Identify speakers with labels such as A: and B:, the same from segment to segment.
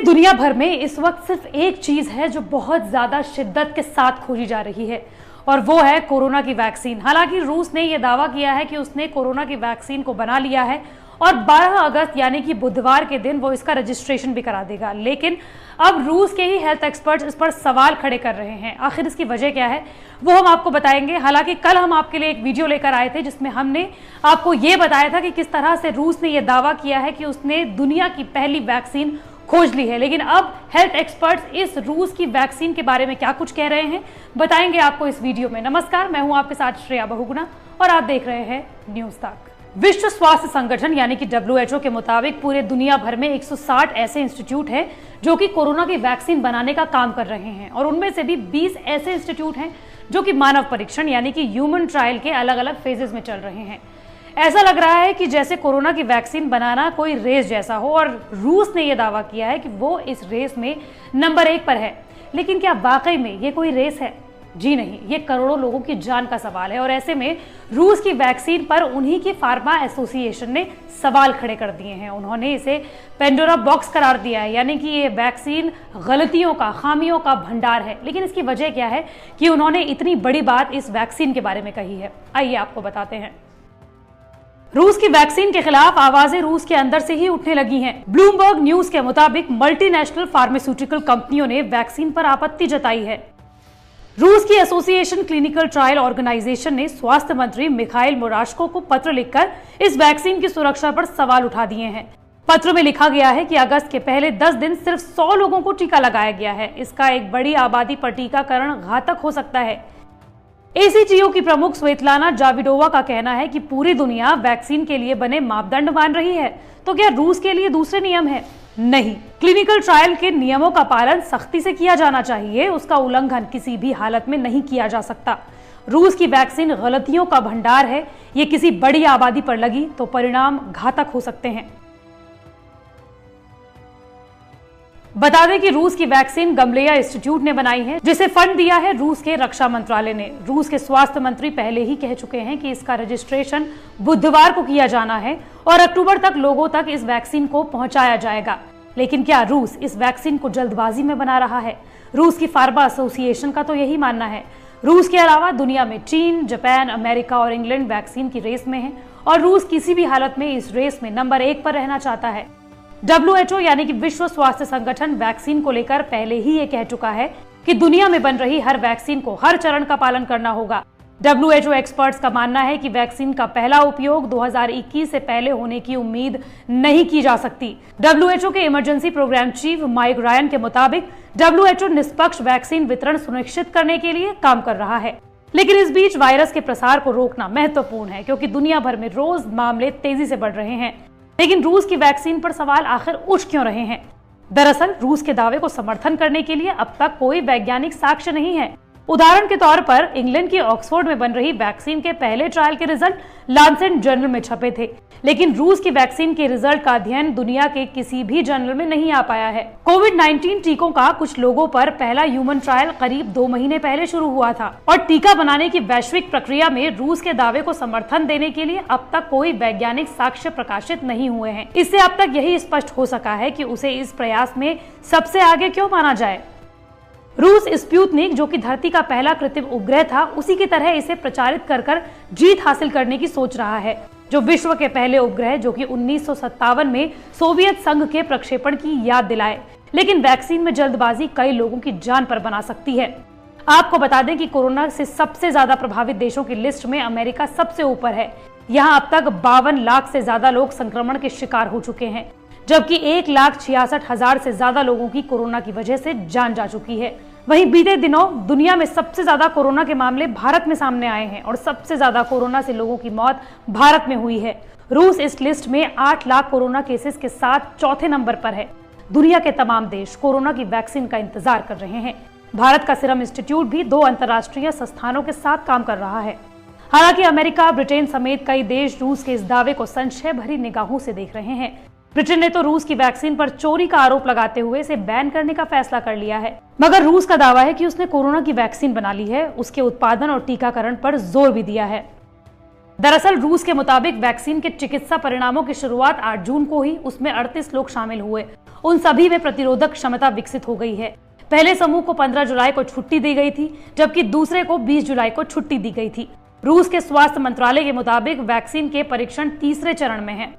A: दुनिया भर में इस वक्त सिर्फ एक चीज है जो बहुत ज्यादा शिद्दत के साथ खोजी जा रही है और वो है कोरोना की वैक्सीन। हालांकि रूस ने यह दावा किया है कि उसने कोरोना की वैक्सीन को बना लिया है और 12 अगस्त यानी कि बुधवार के दिन वो इसका रजिस्ट्रेशन भी करा देगा। लेकिन अब रूस के ही हेल्थ एक्सपर्ट्स इस पर सवाल खड़े कर रहे हैं। आखिर इसकी वजह क्या है वो हम आपको बताएंगे। हालांकि कल हम आपके लिए एक वीडियो लेकर आए थे जिसमें हमने आपको ये बताया था कि किस तरह से रूस ने यह दावा किया है कि उसने दुनिया की पहली वैक्सीन खोज ली है। लेकिन अब हेल्थ एक्सपर्ट्स इस रूस की वैक्सीन के बारे में क्या कुछ कह रहे हैं बताएंगे आपको इस वीडियो में। नमस्कार, मैं हूं आपके साथ श्रेया बहुगुणा और आप देख रहे हैं न्यूज तक। विश्व स्वास्थ्य संगठन यानी कि WHO के मुताबिक पूरे दुनिया भर में 160 ऐसे इंस्टीट्यूट हैं जो कि कोरोना की वैक्सीन बनाने का काम कर रहे हैं और उनमें से भी 20 ऐसे इंस्टीट्यूट हैं जो कि मानव परीक्षण यानी कि ह्यूमन ट्रायल के अलग अलग फेजेस में चल रहे हैं। ऐसा लग रहा है कि जैसे कोरोना की वैक्सीन बनाना कोई रेस जैसा हो और रूस ने यह दावा किया है कि वो इस रेस में नंबर 1 पर है। लेकिन क्या वाकई में ये कोई रेस है? जी नहीं, ये करोड़ों लोगों की जान का सवाल है और ऐसे में रूस की वैक्सीन पर उन्हीं की फार्मा एसोसिएशन ने सवाल खड़े कर दिए हैं। उन्होंने इसे पेंडोरा बॉक्स करार दिया है, यानी कि ये वैक्सीन गलतियों का, खामियों का भंडार है। लेकिन इसकी वजह क्या है कि उन्होंने इतनी बड़ी बात इस वैक्सीन के बारे में कही है? आइए आपको बताते हैं। रूस की वैक्सीन के खिलाफ आवाजें रूस के अंदर से ही उठने लगी हैं। ब्लूमबर्ग न्यूज के मुताबिक मल्टीनेशनल फार्मास्यूटिकल कंपनियों ने वैक्सीन पर आपत्ति जताई है। रूस की एसोसिएशन क्लिनिकल ट्रायल ऑर्गेनाइजेशन ने स्वास्थ्य मंत्री मिखाइल मोराशको को पत्र लिखकर इस वैक्सीन की सुरक्षा पर सवाल उठा दिए हैं। पत्र में लिखा गया है कि अगस्त के पहले 10 दिन सिर्फ 100 लोगों को टीका लगाया गया है। इसका एक बड़ी आबादी पर टीकाकरण घातक हो सकता है। ACTO की प्रमुख स्वेतलाना जाविडोवा का कहना है कि पूरी दुनिया वैक्सीन के लिए बने मापदंड मान रही है, तो क्या रूस के लिए दूसरे नियम है? नहीं, क्लिनिकल ट्रायल के नियमों का पालन सख्ती से किया जाना चाहिए, उसका उल्लंघन किसी भी हालत में नहीं किया जा सकता। रूस की वैक्सीन गलतियों का भंडार है। ये किसी बड़ी आबादी पर लगी तो परिणाम घातक हो सकते हैं। बता दें कि रूस की वैक्सीन गमलेया इंस्टीट्यूट ने बनाई है, जिसे फंड दिया है रूस के रक्षा मंत्रालय ने। रूस के स्वास्थ्य मंत्री पहले ही कह चुके हैं कि इसका रजिस्ट्रेशन बुधवार को किया जाना है और अक्टूबर तक लोगों तक इस वैक्सीन को पहुंचाया जाएगा। लेकिन क्या रूस इस वैक्सीन को जल्दबाजी में बना रहा है? रूस की फार्मा एसोसिएशन का तो यही मानना है। रूस के अलावा दुनिया में चीन, जापान, अमेरिका और इंग्लैंड वैक्सीन की रेस में है और रूस किसी भी हालत में इस रेस में नंबर 1 पर रहना चाहता है। WHO यानी कि विश्व स्वास्थ्य संगठन वैक्सीन को लेकर पहले ही ये कह चुका है कि दुनिया में बन रही हर वैक्सीन को हर चरण का पालन करना होगा। WHO एक्सपर्ट्स का मानना है कि वैक्सीन का पहला उपयोग 2021 से पहले होने की उम्मीद नहीं की जा सकती। WHO के emergency program chief Mike Ryan के मुताबिक WHO निष्पक्ष वैक्सीन वितरण सुनिश्चित करने के लिए काम कर रहा है। लेकिन इस बीच वायरस के प्रसार को रोकना महत्वपूर्ण है क्योंकि दुनिया भर में रोज मामले तेजी से बढ़ रहे हैं। लेकिन रूस की वैक्सीन पर सवाल आखिर उठ क्यों रहे हैं? दरअसल रूस के दावे को समर्थन करने के लिए अब तक कोई वैज्ञानिक साक्ष्य नहीं है। उदाहरण के तौर पर इंग्लैंड की ऑक्सफोर्ड में बन रही वैक्सीन के पहले ट्रायल के रिजल्ट लांसेट जर्नल में छपे थे, लेकिन रूस की वैक्सीन के रिजल्ट का अध्ययन दुनिया के किसी भी जर्नल में नहीं आ पाया है। कोविड-19 टीकों का कुछ लोगों पर पहला ह्यूमन ट्रायल करीब 2 महीने पहले शुरू हुआ था और टीका बनाने की वैश्विक प्रक्रिया में रूस के दावे को समर्थन देने के लिए अब तक कोई वैज्ञानिक साक्ष्य प्रकाशित नहीं हुए हैं। इससे अब तक यही स्पष्ट हो सका है कि उसे इस प्रयास में सबसे आगे क्यों माना जाए। रूस स्पुतनिक, जो कि धरती का पहला कृत्रिम उपग्रह था, उसी की तरह इसे प्रचारित कर जीत हासिल करने की सोच रहा है, जो विश्व के पहले उपग्रह जो कि 1957 में सोवियत संघ के प्रक्षेपण की याद दिलाए। लेकिन वैक्सीन में जल्दबाजी कई लोगों की जान पर बना सकती है। आपको बता दें कि कोरोना से सबसे ज्यादा प्रभावित देशों की लिस्ट में अमेरिका सबसे ऊपर है। यहाँ अब तक 52 लाख से ज्यादा लोग संक्रमण के शिकार हो चुके हैं, जबकि 1,66,000 से ज्यादा लोगों की कोरोना की वजह से जान जा चुकी है। वहीं बीते दिनों दुनिया में सबसे ज्यादा कोरोना के मामले भारत में सामने आए हैं और सबसे ज्यादा कोरोना से लोगों की मौत भारत में हुई है। रूस इस लिस्ट में 8 लाख कोरोना केसेस के साथ चौथे नंबर पर है। दुनिया के तमाम देश कोरोना की वैक्सीन का इंतजार कर रहे हैं। भारत का सीरम इंस्टीट्यूट भी 2 अंतर्राष्ट्रीय संस्थानों के साथ काम कर रहा है। हालांकि अमेरिका, ब्रिटेन समेत कई देश रूस के इस दावे को संशय भरी निगाहों से देख रहे हैं। ब्रिटेन ने तो रूस की वैक्सीन पर चोरी का आरोप लगाते हुए इसे बैन करने का फैसला कर लिया है। मगर रूस का दावा है कि उसने कोरोना की वैक्सीन बना ली है, उसके उत्पादन और टीकाकरण पर जोर भी दिया है। दरअसल रूस के मुताबिक वैक्सीन के चिकित्सा परिणामों की शुरुआत 8 जून को हुई। उसमें 38 लोग शामिल हुए। उन सभी में प्रतिरोधक क्षमता विकसित हो गई है। पहले समूह को 15 जुलाई को छुट्टी दी गई थी, जबकि दूसरे को 20 जुलाई को छुट्टी दी गई थी। रूस के स्वास्थ्य मंत्रालय के मुताबिक वैक्सीन के परीक्षण तीसरे चरण में हैं।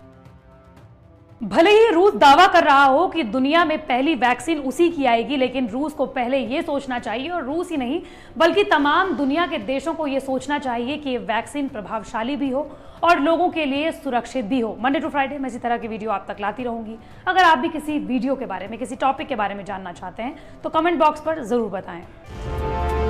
A: भले ही रूस दावा कर रहा हो कि दुनिया में पहली वैक्सीन उसी की आएगी, लेकिन रूस को पहले यह सोचना चाहिए, और रूस ही नहीं बल्कि तमाम दुनिया के देशों को यह सोचना चाहिए कि ये वैक्सीन प्रभावशाली भी हो और लोगों के लिए सुरक्षित भी हो। मंडे टू फ्राइडे मैं इसी तरह की वीडियो आप तक लाती रहूंगी। अगर आप भी किसी वीडियो के बारे में, किसी टॉपिक के बारे में जानना चाहते हैं तो कमेंट बॉक्स पर जरूर बताएं।